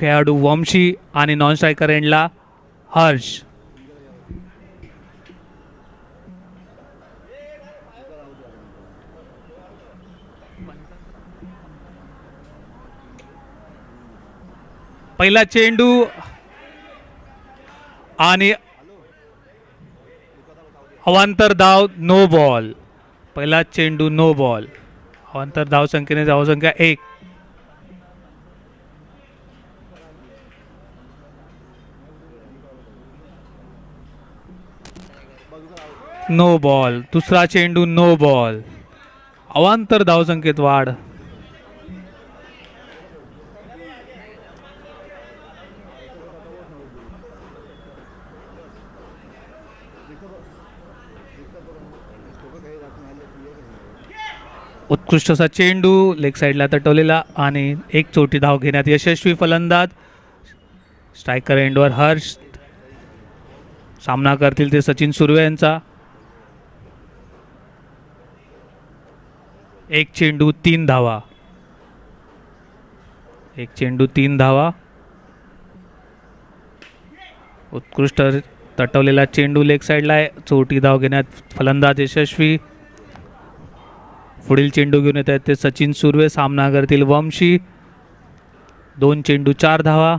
खेळाडू वंशी आणि non striker एंडला हर्ष. पहिला चेंडू आणि अवांतर धाव नो बॉल. पहिला चेंडू नो बॉल. अवांतर धाव संख्येने धावसंख्या 1. No ball. दुसरा चेंडू नो बॉल. अवांतर धावसंख्येत वाढ. उत्कृष्ट असा चेंडू लेग साईडला तटवलेला आणि एक चोटी धाव घेण्यात यशस्वी फलंदाज. स्ट्रायकर एंडवर हर्ष. सामना करतील ते सचिन सुर्वे यांचा. एक चेंडू 3 धावा. एक चेंडू 3 धावा. उत्कृष्ट तटवलेला चेंडू लेग साईडला आहे. चोटी धाव घेण्यात फलंदाज यशस्वी. पुढील चेंडू घेऊन येत आहेत ते सचिन सुर्वे. सामना करतील वंशी. 2 चेंडू 4 धावा.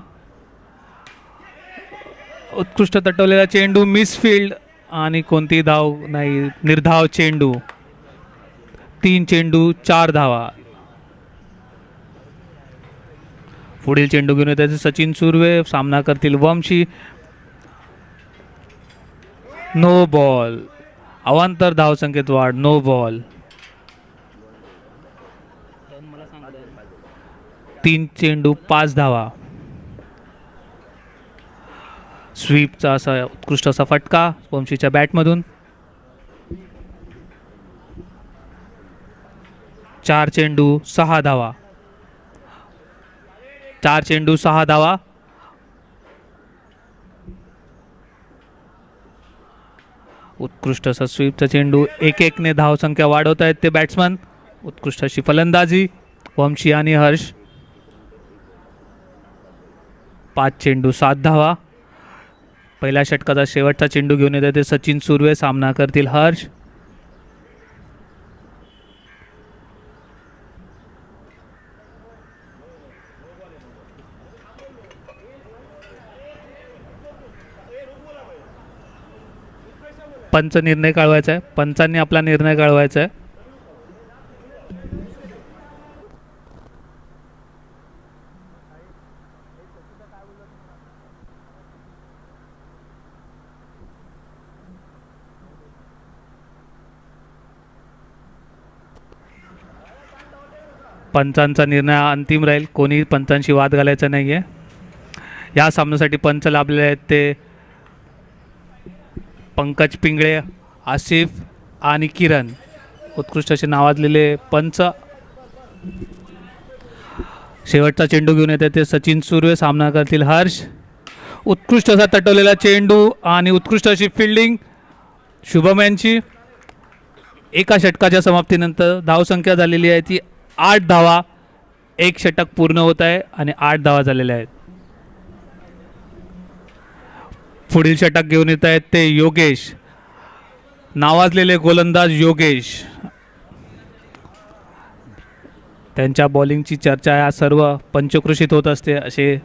उत्कृष्ट तटवलेला चेंडू मिसफिल्ड आणि कोणती धाव नाही. निर्धाव चेंडू. 3 चेंडू 4 धावा. पुढील चेंडू घेऊन येत आहेत सचिन सुर्वे. सामना करतील वंशी. No ball. अवांतर धाव संख्येत वाढ. No ball. 3 चेंडू 5 धावा. स्वीपचा असा उत्कृष्ट असा फटका वंशीच्या बॅटमधून. 4 चेंडू 6 धावा. 4 चेंडू 6 धावा. उत्कृष्ट असा स्वीपचा चेंडू. 1-1 ने धावसंख्या वाढवत आहेत ते बॅट्समन. उत्कृष्ट अशी फलंदाजी वंशी आणि हर्ष. 5 चेंडू 7 धावा. पहिल्या षटकाचा शेवटचा चेंडू घेऊन येत ते सचिन सुर्वे. सामना करतील हर्ष. पंच निर्णय कळवायचा आहे. पंचांनी आपला निर्णय कळवायचा आहे. पंचांचा निर्णय अंतिम राहील. कोणी पंचांशी वाद घालायचा नाही आहे. या सामन्यासाठी पंच लाभलेले आहेत ते पंकज पिंगळे, आसिफ आणि किरण. उत्कृष्ट असे नावाजलेले पंच. शेवटचा चेंडू घेऊन येते ते सचिन सुर्वे. सामना करतील हर्ष. उत्कृष्ट असा तटवलेला चेंडू आणि उत्कृष्ट अशी फिल्डिंग शुभम यांची. एका षटकाच्या समाप्तीनंतर धावसंख्या झालेली आहे ती 8 धावा. 1 षटक पूर्ण होत आहे आणि 8 धावा झालेल्या आहेत. पुढील षटक घेऊन येत आहेत ते योगेश. नावाजलेले गोलंदाज योगेश. त्यांच्या बॉलिंगची चर्चा या सर्व पंचक्रोशीत होत असते. असे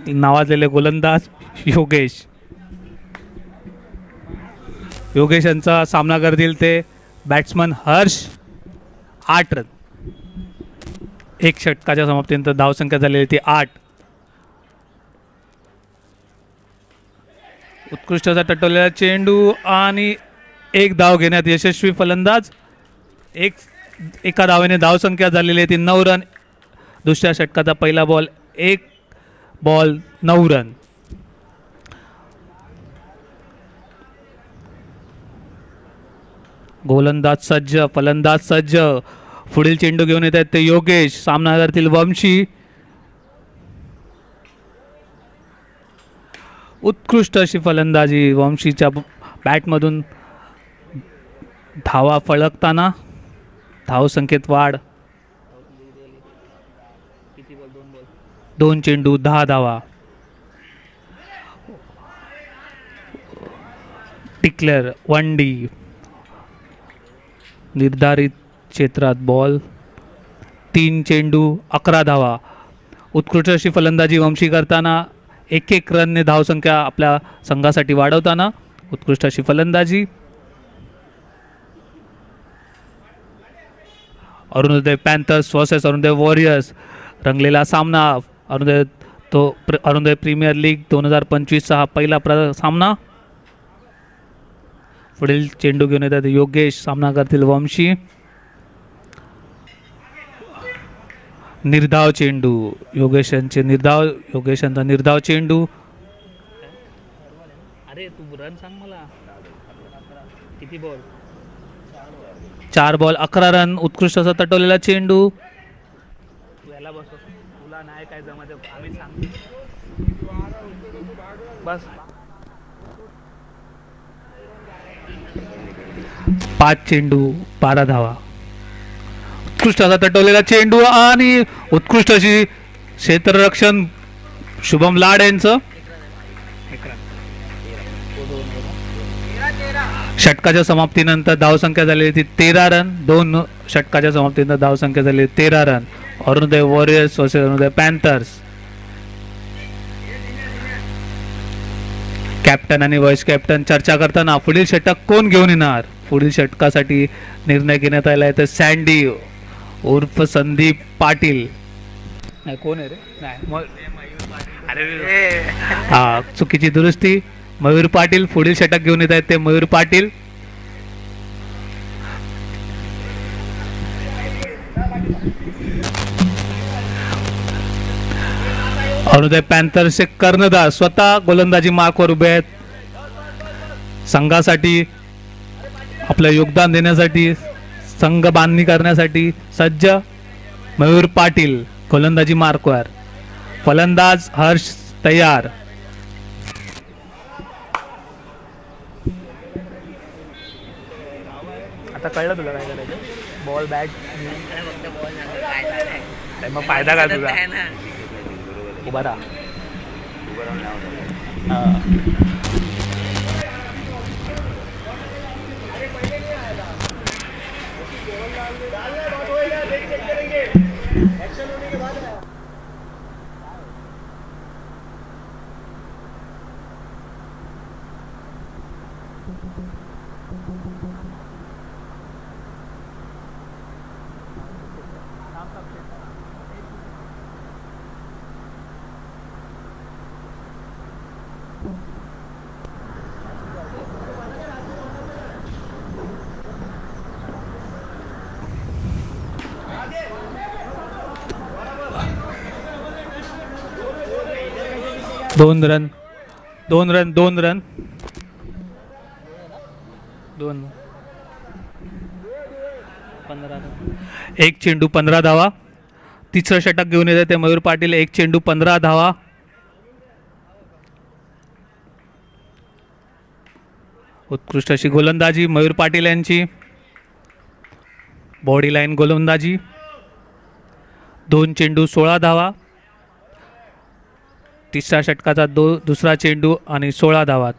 नावाजलेले गोलंदाज योगेश. योगेश यांचा सामना करतील ते बॅट्समन हर्ष. 8 रन. 1 षटकाच्या समाप्तीनंतर धावसंख्या झालेली ती 8. उत्कृष्ट असा तटवलेला चेंडू आणि 1 धाव घेण्यात यशस्वी फलंदाज. एका धावेने धावसंख्या झालेली आहे ती 9 रन. दुसऱ्या षटकाचा पहिला बॉल 1 बॉल 9 रन. गोलंदाज सज्ज. फलंदाज सज्ज. पुढील चेंडू घेऊन येत आहेत ते योगेश. सामना करतील वंशी. उत्कृष्ट अशी फलंदाजी वंशीच्या बॅटमधून. धावा फळकताना. धावसंख्येत वाढ. 2 चेंडू 10 धावा. टिकलर 1 डी. निर्धारित क्षेत्रात बॉल. 3 चेंडू 11 धावा. उत्कृष्ट अशी फलंदाजी वंशी करताना 1-1 रनने धावसंख्या आपल्या संघासाठी वाढवताना उत्कृष्ट अशी फलंदाजी. Arunoday Panthers versus Arunoday warriors रंगलेला सामना. अरुणोदय प्रीमियर लीग 2025चा हा पहिला सामना. पुढील चेंडू घेऊन येतात योगेश. सामना करतील वंशी. निर्धाव चेंडू योगेशांचा निर्धाव चेंडू. अरे तू रन सांग मला किती बॉल. 4 ball 11 run. उत्कृष्ट असा तटवलेला चेंडू. याला बस तुला नाही काय जमत आम्ही सांगतो बस. 5 चेंडू 12 धावा. उत्कृष्ट असा तटवलेला चेंडू आणि उत्कृष्ट अशी क्षेत्ररक्षण शुभम लाड यांचं. षटकाच्या समाप्तीनंतर धावसंख्या झालेली ती 13 रन. 2 षटकाच्या समाप्तीनंतर धावसंख्या झाली 13 run. Arunoday warriors versus Arunoday panthers. Captain आणि व्हाईस कॅप्टन चर्चा करताना पुढील षटक कोण घेऊन येणार. पुढील षटकासाठी निर्णय घेण्यात आला आहे तर सँडी उर्फ संदीप पाटील. नाही कोण आहे रे. नाही हा चुकीची दुरुस्ती. मयूर पाटील पुढील षटक घेऊन येत आहेत ते मयूर पाटील. अरुणोदय पॅन्थर्सचे कर्णधार स्वतः गोलंदाजी मार्कवर उभे आहेत. संघासाठी आपलं योगदान देण्यासाठी संघ बांधणी करण्यासाठी सज्ज मयूर पाटील गोलंदाजी मार्कवर. फलंदाज हर्ष तयार. आता कळलं तुला काय करायचं. बॉल बॅट मग फायदा काय तुझा. उभा राहा. दोन रन 1 चेंडू 15 धावा. तिसरं षटक घेऊन येते ते मयूर पाटील. 1 चेंडू 15 धावा. उत्कृष्ट अशी गोलंदाजी मयूर पाटील यांची. बॉडी लाईन गोलंदाजी. 2 चेंडू 16 धावा. तिसऱ्या षटकाचा दुसरा चेंडू आणि 16 धावा.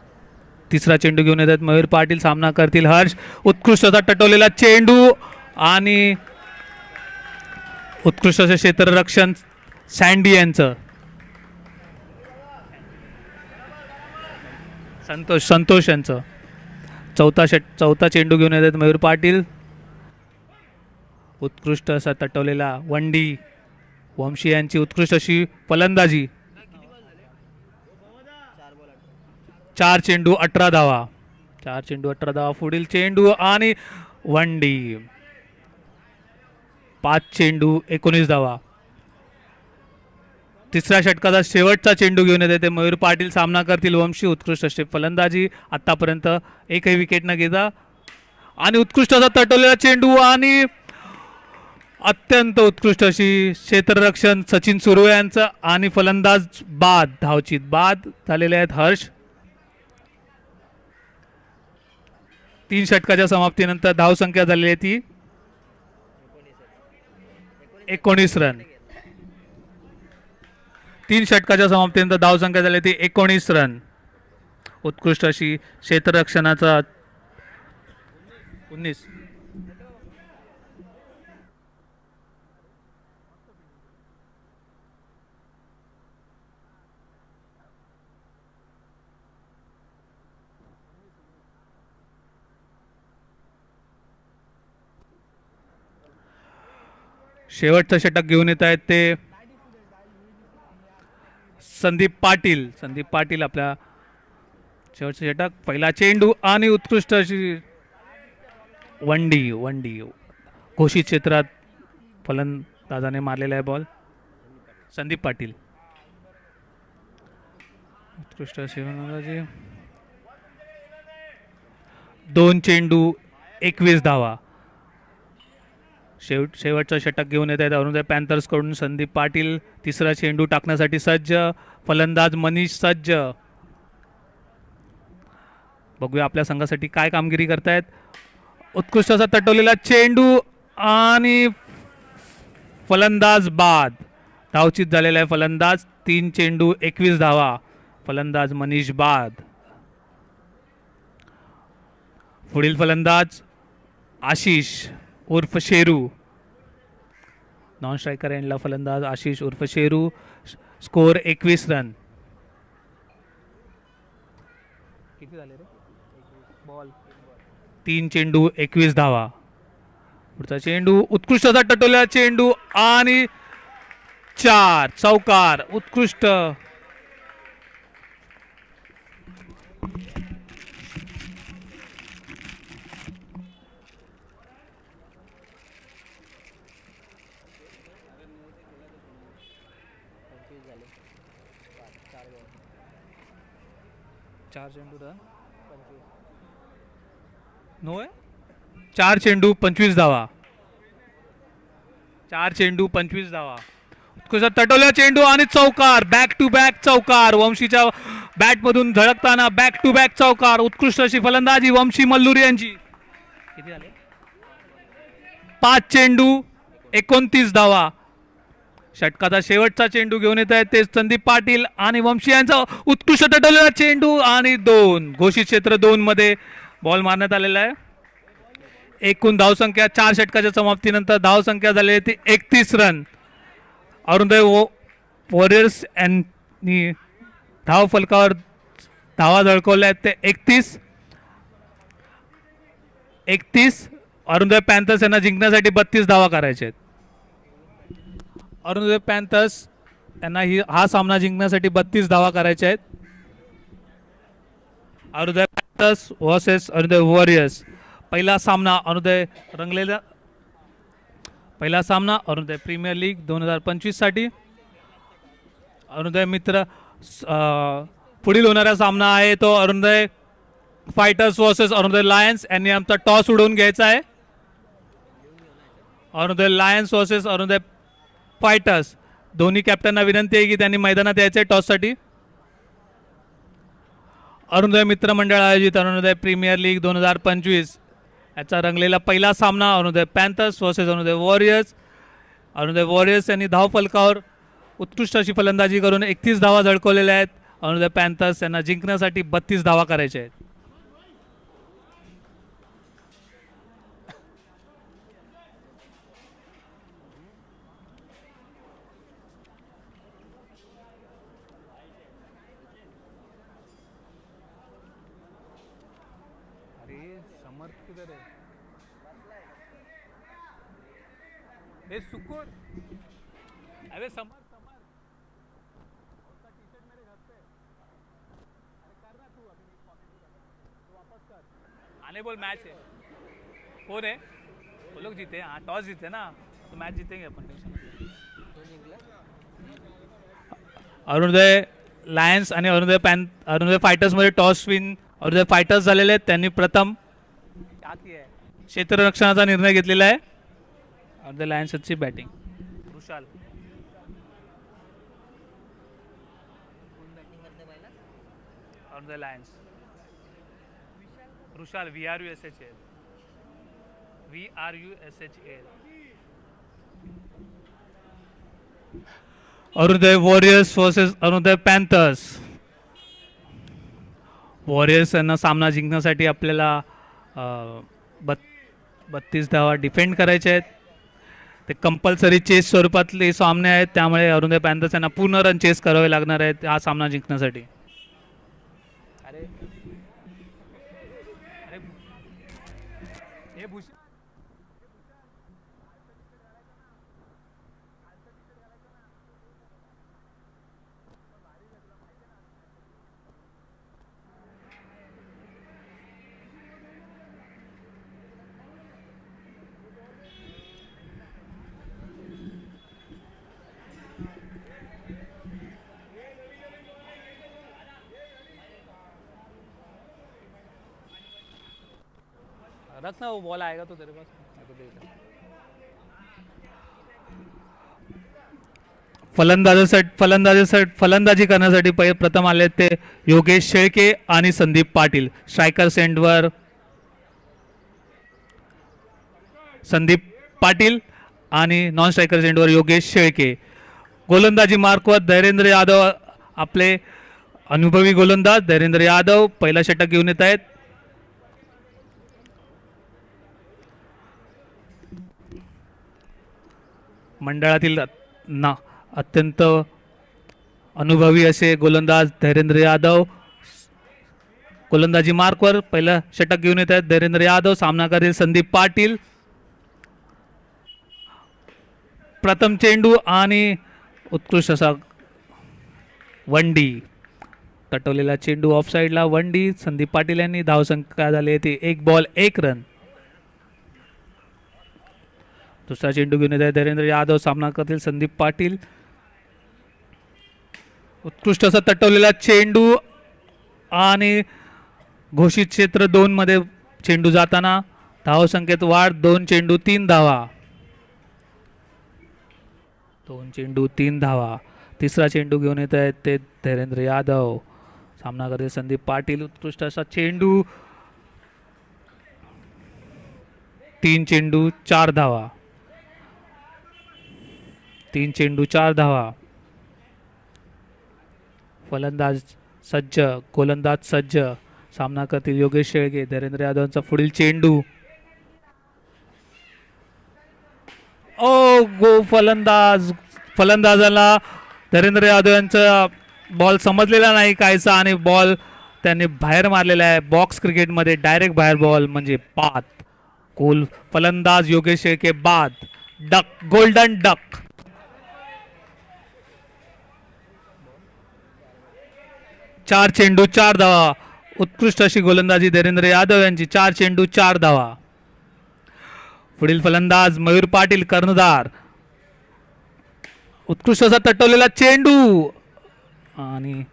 तिसरा चेंडू घेऊन येतात मयूर पाटील. सामना करतील हर्ष. उत्कृष्ट असा टटवलेला चेंडू आणि उत्कृष्ट असे क्षेत्ररक्षण सँडी यांचं. संतोष यांचं. चौथा चेंडू घेऊन येतात मयूर पाटील. उत्कृष्ट असा तटवलेला 1 डी. वंशी यांची उत्कृष्ट अशी फलंदाजी. 4 चेंडू 18 धावा. 4 चेंडू 18 धावा. पुढील चेंडू आणि 1 डी. 5 चेंडू 19 धावा. तिसऱ्या षटकाचा शेवटचा चेंडू घेऊन येते ते मयूर पाटील. सामना करतील वंशी. उत्कृष्ट अशी फलंदाजी. आतापर्यंत एकही विकेट न घेता आणि उत्कृष्ट असा तटवलेला चेंडू आणि अत्यंत उत्कृष्ट अशी क्षेत्ररक्षण सचिन सुर्वे यांचं आणि फलंदाज बाद. धावचीत बाद झालेले आहेत हर्ष. 3 षटकाच्या समाप्तीनंतर धावसंख्या झालेली आहे ती 19 रन. 3 षटकाच्या समाप्तीनंतर धावसंख्या झाली ती 19 रन. उत्कृष्ट अशी क्षेत्ररक्षणाचा 19. शेवटचं षटक घेऊन येत आहेत ते संदीप पाटील. संदीप पाटील आपल्या शेवटचं षटक. पहिला चेंडू आणि उत्कृष्ट अशी वंडी घोषित क्षेत्रात फलंदाजाने मारलेला आहे बॉल. संदीप पाटील उत्कृष्ट अशी फलंदाजी. 2 चेंडू 21 धावा. शेवटचं षटक घेऊन येत आहेत अरुणोदय पॅन्थर्स कडून संदीप पाटील. तिसरा चेंडू टाकण्यासाठी सज्ज. फलंदाज मनीष सज्ज. बघूया आपल्या संघासाठी काय कामगिरी करतायत. उत्कृष्ट असा तटवलेला चेंडू आणि फलंदाज बाद. धावचित झालेला आहे फलंदाज. 3 चेंडू 21 धावा. फलंदाज मनीष बाद. पुढील फलंदाज आशिष उर्फ शेरू. नॉन स्ट्रायकर एंडला फलंदाज आशिष उर्फ शेरू. Score 21 run. किती झाले रे बॉल. 3 चेंडू 21 धावा. पुढचा चेंडू उत्कृष्ट असा टटोला चेंडू आणि 4 चौकार. उत्कृष्ट. नो आहे. 4 चेंडू 25 धावा. 4 चेंडू 25 धावा. उत्कृष्ट तटवल्या चेंडू आणि चौकार. बॅक टू बॅक चौकार. वंशीच्या बॅट मधून झळकताना बॅक टू बॅक चौकार. उत्कृष्ट अशी फलंदाजी वंशी मल्लूर यांची. किती झाले. 5 चेंडू 29 धावा. षटकाचा शेवटचा चेंडू घेऊन येत आहेत ते संदीप पाटील आणि वंशी यांचा उत्कृष्ट तटवलेला चेंडू आणि 2 घोषित क्षेत्र 2 मध्ये बॉल मारण्यात आलेला आहे. एकूण धावसंख्या 4 षटकाच्या समाप्तीनंतर धावसंख्या झाली ती 31 रन. अरुणोदय वॉरियर्स यांनी धाव फलकावर धावा झळकवल्या आहेत ते 31. अरुणोदय पॅन्थर्स यांना जिंकण्यासाठी 32 धावा करायचे आहेत. अरुणोदय पॅन्थर्स यांना हा सामना जिंकण्यासाठी 32 धावा करायच्या आहेत. Arunoday Panthers versus Arunoday warriors. पहिला सामना अरुणोदय रंगलेला. पहिला सामना अरुणोदय प्रीमियर लीग 2025 साठी. अरुणोदय मित्र पुढील होणारा सामना आहे तो Arunoday fighters versus Arunoday Lions. यांनी आमचा टॉस उडवून घ्यायचा आहे. Arunoday Lions versus Arunoday fighters. दोन्ही कॅप्टनना विनंती आहे की त्यांनी मैदानात यायचे टॉससाठी. अरुणोदय मित्र मंडळ आयोजित अरुणोदय प्रीमियर लीग 2025 याचा रंगलेला पहिला सामना Arunoday Panthers versus Arunoday warriors. Arunoday warriors यांनी धाव फलकावर उत्कृष्ट अशी फलंदाजी करून 31 धावा झळकवलेल्या आहेत. अरुणोदय पॅन्थर्स यांना जिंकण्यासाठी 32 धावा करायच्या आहेत. अरे समर आने बोल मैच है. कौन है वो लोग जीते. हाँ टॉस जीते ना तो मैच जीतेंगे अपन. अरुणोदय लायन्स आणि अरुणोदय फायटर्स मध्ये टॉस विन अरुणोदय फायटर्स झालेले आहेत. त्यांनी प्रथम क्षेत्ररक्षणाचा निर्णय घेतलेला आहे. अरुणोदय लायन्सची batting. Rushal Arunoday lions. Rushal VRUSHL. Arunoday warriors versus Arunoday panthers. Warriors यांना सामना जिंकण्यासाठी आपल्याला 32 धावा डिफेंड करायचे आहेत. ते कंपल्सरी चेस स्वरूपातले सामने आहेत, त्यामुळे अरुणोदय पॅन्थर्स यांना पूर्ण रन चेस करावे लागणार आहेत हा सामना जिंकण्यासाठी. रखना वो बॉल आएगा तो तेरे पास. फलंदाजी करण्यासाठी प्रथम आले ते योगेश शेळके आणि संदीप पाटील. स्ट्रायकर सेंडवर संदीप पाटील आणि नॉन स्ट्रायकर सेंडवर योगेश शेळके. गोलंदाजी मार्कवर धैर्येंद्र यादव, आपले अनुभवी गोलंदाज धैर्येंद्र यादव पहिला षटक घेऊन येत आहेत. मंडळातील अत्यंत अनुभवी असे गोलंदाज धैर्येंद्र यादव गोलंदाजी मार्कवर पहिला षटक घेऊन येत आहेत. धैर्येंद्र यादव सामना करेल संदीप पाटील. प्रथम चेंडू आणि उत्कृष्ट असा वंडी, तटवलेला चेंडू ऑफ साइडला वंडी. संदीप पाटील यांनी धावसंख्या झाली ती 1 बॉल 1 रन. दुसरा चेंडू घेऊन येत आहे धैर्येंद्र यादव, सामना करतील संदीप पाटील. उत्कृष्ट असा तटवलेला चेंडू आणि घोषित क्षेत्र 2 मध्ये चेंडू जाताना धावसंख्येत वाढ. 2 चेंडू 3 धावा. 2 चेंडू 3 धावा. तिसरा चेंडू घेऊन येत आहेत ते धैर्येंद्र यादव, सामना करतील संदीप पाटील. उत्कृष्ट असा चेंडू. 3 चेंडू 4 धावा. 3 चेंडू 4 धावा. फलंदाज सज्ज, गोलंदाज सज्ज, सामना करतील योगेश शेळके. धैर्येंद्र यादवचा पुढील चेंडू. फलंदाजाला धैर्येंद्र यादव यांचा बॉल समजलेला नाही कायचा आणि बॉल त्यांनी बाहेर मारलेला आहे. बॉक्स क्रिकेटमध्ये डायरेक्ट बाहेर बॉल म्हणजे बाद. फलंदाज योगेश शेळके बाद. Duck, golden duck. चार चेंडू 4 धावा. उत्कृष्ट अशी गोलंदाजी धैर्येंद्र यादव यांची. 4 चेंडू 4 धावा. पुढील फलंदाज मयूर पाटील, कर्णधार. उत्कृष्ट असा तटवलेला चेंडू आणि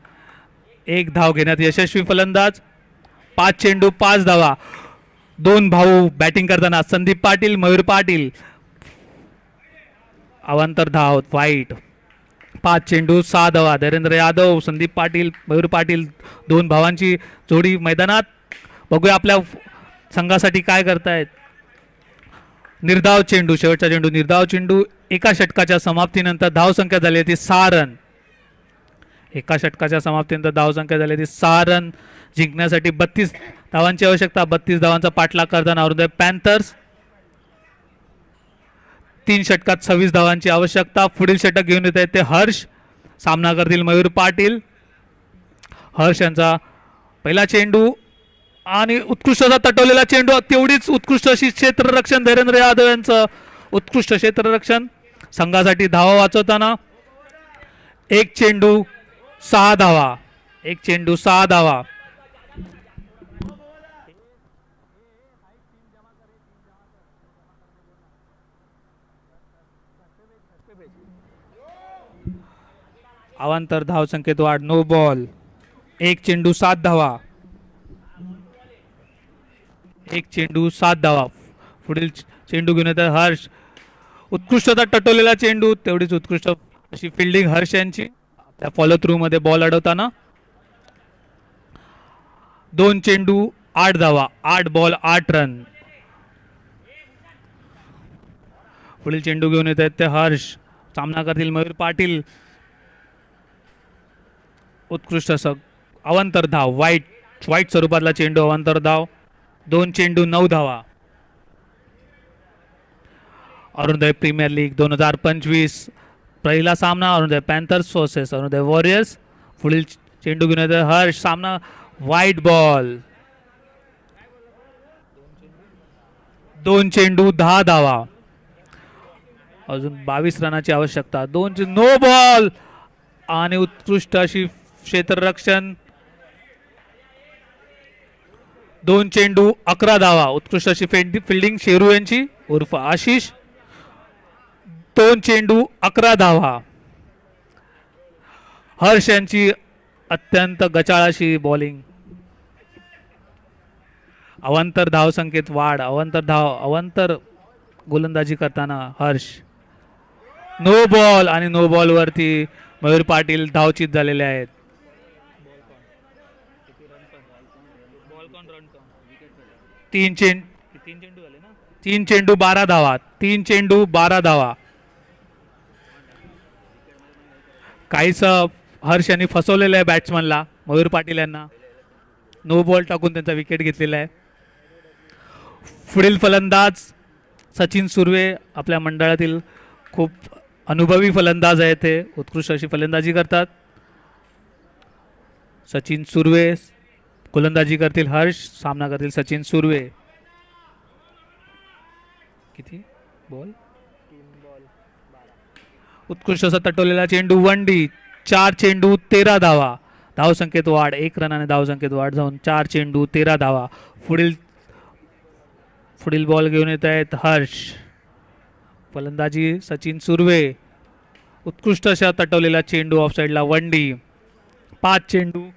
1 धाव घेण्यात यशस्वी फलंदाज. 5 चेंडू 5 धावा. 2 भाऊ बॅटिंग करताना संदीप पाटील, मयूर पाटील. अवांतर धाव वाईट. 5 चेंडू 6 धावा. धैर्येंद्र यादव, संदीप पाटील, मयूर पाटील 2 भावांची जोडी मैदानात. बघूया आपल्या संघासाठी काय करतायत. निर्धाव चेंडू, शेवटचा चेंडू निर्धाव चेंडू. एका षटकाच्या समाप्तीनंतर धावसंख्या झाली होती 6 रन. एका षटकाच्या समाप्तीनंतर धावसंख्या झाली होती 6 रन. जिंकण्यासाठी 32 धावांची आवश्यकता. 32 धावांचा पाठलाग करताना अरुणोदय पॅन्थर्स. 3 षटकात 26 धावांची आवश्यकता. पुढील षटक घेऊन येत आहेत ते हर्ष, सामना करतील मयूर पाटील. हर्ष यांचा पहिला चेंडू आणि उत्कृष्ट असा तटवलेला चेंडू. तेवढीच उत्कृष्ट अशी क्षेत्ररक्षण धैर्येंद्र यादव यांचं. उत्कृष्ट क्षेत्ररक्षण संघासाठी धावा वाचवताना. 1 चेंडू 6 धावा. 1 चेंडू 6 धावा. अवांतर धाव संख्येत वाढ. No ball. 1 चेंडू 7 धावा. 1 चेंडू 7 धावा. पुढील चेंडू घेऊन येतात हर्ष. उत्कृष्ट तटवलेला चेंडू. तेवढीच उत्कृष्ट अशी फिल्डिंग हर्ष यांची. त्या फॉलो थ्रू मध्ये बॉल अडवताना. 2 चेंडू 8 धावा. 8 बॉल 8 रन. पुढील चेंडू घेऊन येत आहेत ते हर्ष, सामना करतील मयूर पाटील. उत्कृष्ट असं अवांतर धाव, वाईट स्वरूपातला चेंडू, अवांतर धाव, 2 चेंडू 9 धावा. अरुणोदय प्रीमियर लीग 2025 पहिला सामना Arunoday Panthers versus Arunoday warriors. पुढील चेंडू घेऊन येतोय हर्ष. सामना वाईट बॉल, 2 चेंडू 10 धावा, अजून 22 रनाची आवश्यकता. 2 नो बॉल आणि उत्कृष्ट अशी क्षेत्ररक्षण, 2 चेंडू 11 धावा, उत्कृष्ट अशी फिल्डिंग शेरू यांची उर्फ आशिष. 2 चेंडू 11 धावा. हर्ष यांची अत्यंत गचाळ अशी बॉलिंग. अवांतर धाव संकेत वाढ, अवांतर गोलंदाजी करताना हर्ष. नो बॉल आणि नो बॉल वरती मयूर पाटील धावचित झालेले आहेत. 3 चेंडू 12 धावा, 3 चेंडू 12 धावा. काहीच हर्ष यांनी फसवलेलं आहे बॅट्समनला, मयूर पाटील यांना. नो बॉल टाकून त्यांचा विकेट घेतलेला आहे. पुढील फलंदाज सचिन सुर्वे, आपल्या मंडळातील खूप अनुभवी फलंदाज आहेत, ते उत्कृष्ट अशी फलंदाजी करतात. सचिन सुर्वे गोलंदाजी करतील हर्ष, सामना करतील सचिन सुर्वे. किती बॉल? उत्कृष्ट असा तटवलेला चेंडू, वनडी, 4 चेंडू 13 धावा, धावसंख्येत वाढ, 1 रनाने धावसंख्येत वाढ जाऊन 4 चेंडू 13 धावा. पुढील बॉल घेऊन येत आहेत हर्ष. फलंदाजी सचिन सुर्वे. उत्कृष्ट अशा तटवलेला चेंडू ऑफसाईडला, वनडी, 5 चेंडू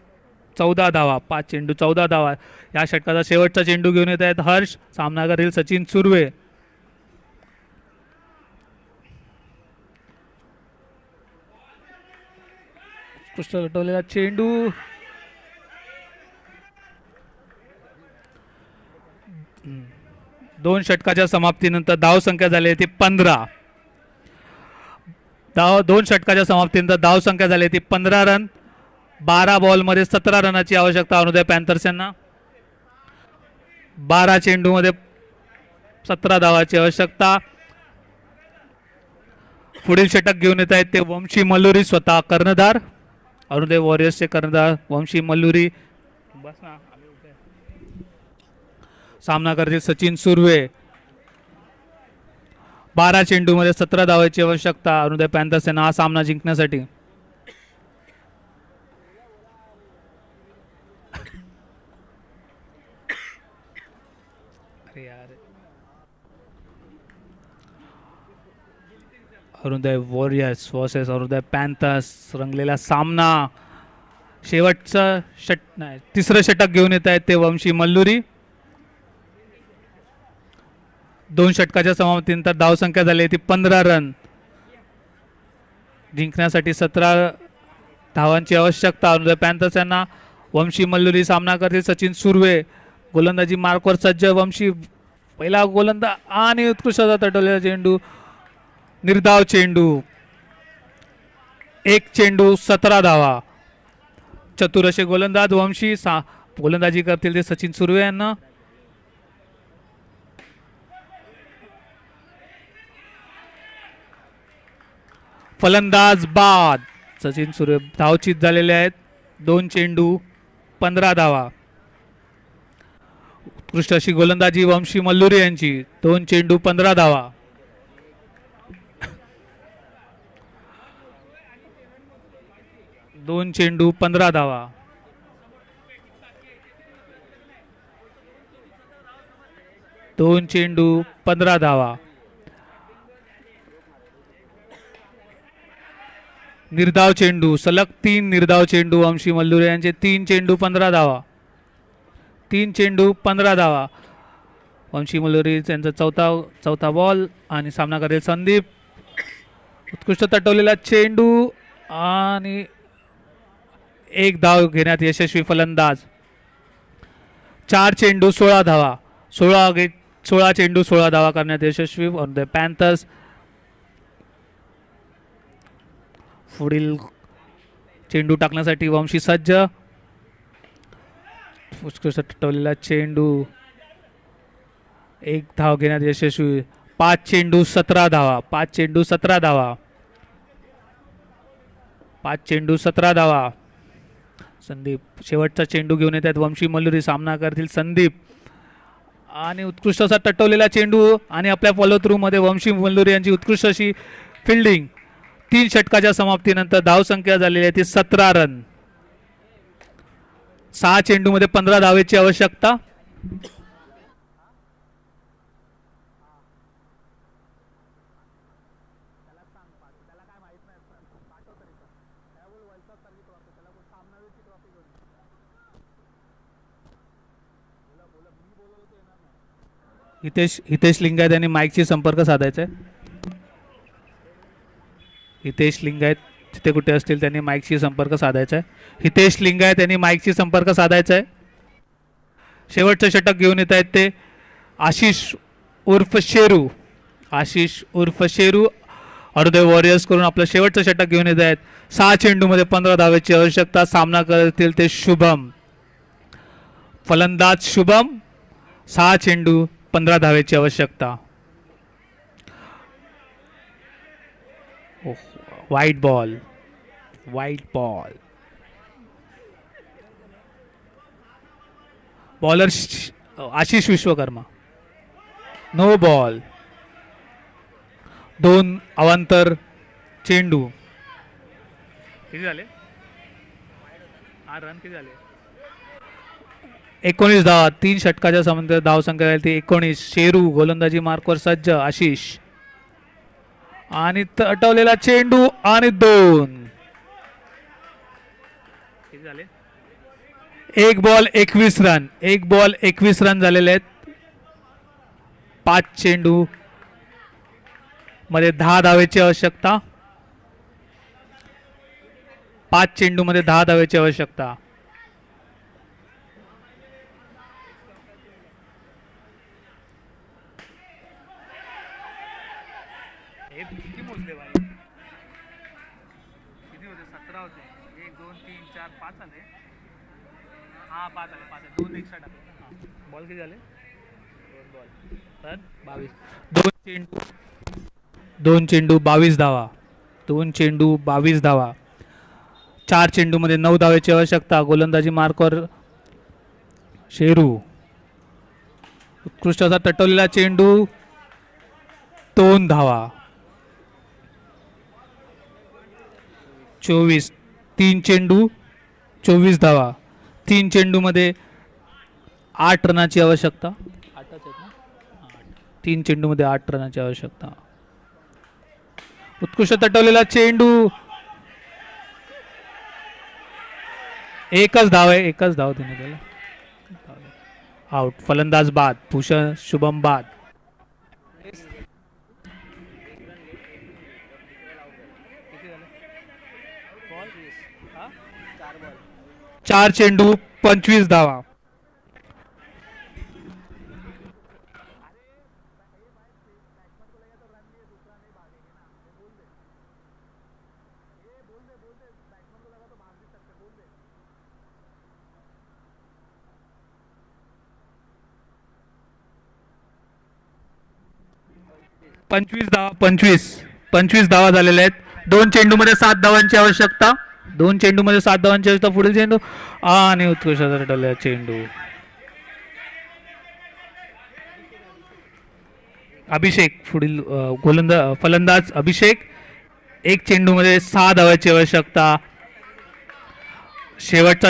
14 धावा, 5 चेंडू 14 धावा. या षटकाचा शेवटचा चेंडू घेऊन येत आहेत हर्ष, सामना करील सचिन सुर्वे. उत्कृष्ट तटवलेला चेंडू, 2 षटकाच्या समाप्तीनंतर धावसंख्या झाली ती 15. 2 षटकाच्या समाप्तीनंतर धावसंख्या झाली ती 15 रन. 12 बॉलमध्ये 17 रनाची आवश्यकता अरुणोदय पॅन्थर्स यांना. 12 चेंडूमध्ये 17 धावाची आवश्यकता. पुढील षटक घेऊन येत आहेत ते वंशी मल्लुरी, स्वतः कर्णधार, अरुणोदय वॉरियर्सचे कर्णधार वंशी मल्लुरी. सामना करतील सचिन सुर्वे. 12 चेंडूमध्ये 17 धावांची आवश्यकता अरुणोदय पॅन्थर्स यांना हा सामना जिंकण्यासाठी. Arunoday warriors versus Arunoday Panthers रंगलेला सामना. शेवटचं तिसरं षटक घेऊन येत आहेत ते वंशी मल्लुरी. 2 षटकाच्या समाप्तीनंतर धावसंख्या झाली ती 15 रन. जिंकण्यासाठी 17 धावांची आवश्यकता अरुणोदय पॅन्थर्स यांना. वंशी मल्लुरी सामना करतील सचिन सुर्वे. गोलंदाजी मार्कवर सज्ज वंशी. पहिला गोलंदाज आणि उत्कृष्ट तटवलेला चेंडू, निर्धाव चेंडू, 1 चेंडू 17 धावा. चतुर असे गोलंदाज वंशी. गोलंदाजी करतील ते सचिन सुर्वे यांना. फलंदाज बाद. सचिन सुर्वे धावचित झालेले आहेत. 2 चेंडू 15 धावा. उत्कृष्ट अशी गोलंदाजी वंशी मल्लुरी यांची. 2 चेंडू 15 धावा. दोन चेंडू 15 धावा. दोन चेंडू 15 धावा. निर्धाव चेंडू, सलग 3 निर्धाव चेंडू वंशी मल्लुरे यांचे. 3 चेंडू 15 धावा. 3 चेंडू 15 धावा. वंशी मल्लुरे यांचा चौथा बॉल आणि सामना करेल संदीप. उत्कृष्ट तटवलेला चेंडू आणि 1 धाव घेण्यात यशस्वी फलंदाज. 4 चेंडू 16 धावा. 16 चेंडू 16 धावा करण्यात यशस्वी अरुणोदय पॅन्थर्स. पुढील चेंडू टाकण्यासाठी वंशी सज्ज. उत्कृष्ट तटवलेला चेंडू, एक धाव घेण्यात यशस्वी. 5 चेंडू 17 धावा. 5 चेंडू 17 धावा. 5 चेंडू 17 धावा. संदीप शेवटचा चेंडू घेऊन येत आहेत वंशी मल्लुरी. सामना करतील संदीप. आणि उत्कृष्ट असा तटवलेला चेंडू आणि आपल्या फॉलो थ्रू मध्ये वंशी मल्लुरी यांची उत्कृष्ट अशी फिल्डिंग. 3 षटकाच्या समाप्तीनंतर धावसंख्या झालेली आहे ती 17 रन. 6 चेंडूमध्ये 15 धावेची आवश्यकता. हितेश लिंगायत यांनी माईकशी संपर्क साधायचा आहे. हितेश लिंगायत तिथे कुठे असतील त्यांनी माईकशी संपर्क साधायचा आहे. हितेश लिंगायत यांनी माईकशी संपर्क साधायचा आहे. शेवटचं षटक घेऊन येत आहेत ते आशिष उर्फ शेरू. आशिष उर्फ शेरू हृदय वॉरियर्स करून आपलं शेवटचं षटक घेऊन येत आहेत. 6 चेंडूमध्ये 15 धावेची आवश्यकता. सामना करतील ते शुभम. फलंदाज शुभम. 6 चेंडू 15 धावेची आवश्यकता. Wide ball. Wide ball. Bowler Ashish Vishwakarma. No ball. 2 अवांतर चेंडू. किती झाले? रन किती झाले? 19 धावा. 3 षटकाच्या समांतर धावसंख्या झाली ती 19. शेरू गोलंदाजी मार्कवर सज्ज. आशिष आणि तटवलेला चेंडू आणि 2. किती झाले? 1 बॉल 21 रन. 1 बॉल 21 रन झालेले आहेत. 5 चेंडू मध्ये 10 धावेची आवश्यकता. 5 चेंडू मध्ये 10 धावेची आवश्यकता. किती मोजले बाई? किती होते? 17 होते. 1 2 3 4 5 आले. हा 5 आले. 5 2 एक्स्ट्रा टाकले. बॉल किती झाले? 2 बॉल तर 22. 2 चेंडू 22 धावा. 2 चेंडू 22 धावा. 4 चेंडू मध्ये 9 धावेची आवश्यकता. गोलंदाजी मार्कवर शेरू. उत्कृष्ट असा तटवलेला चेंडू. 2 धावा. 24. 3 चेंडू 24 धावा. 3 चेंडू मध्ये 8 रनाची आवश्यकता. 3 चेंडू मध्ये 8 रनाची आवश्यकता. उत्कृष्ट तटवलेला चेंडू. एकच धाव आहे. एकच धाव तिने दिला. आउट. फलंदाज बाद. भूषण शुभम बाद. 4 चेंडू 25 धावा. पंचवीस धावा झालेल्या आहेत. 2 चेंडू मध्ये 7 धावांची आवश्यकता. 2 चेंडू मध्ये 7 धावांची आवश्यकता. पुढील चेंडू आणि उत्कृष्ट तटवलेला चेंडू. अभिषेक पुढील फलंदाज अभिषेक. 1 चेंडू मध्ये 6 धावांची आवश्यकता. शेवटचा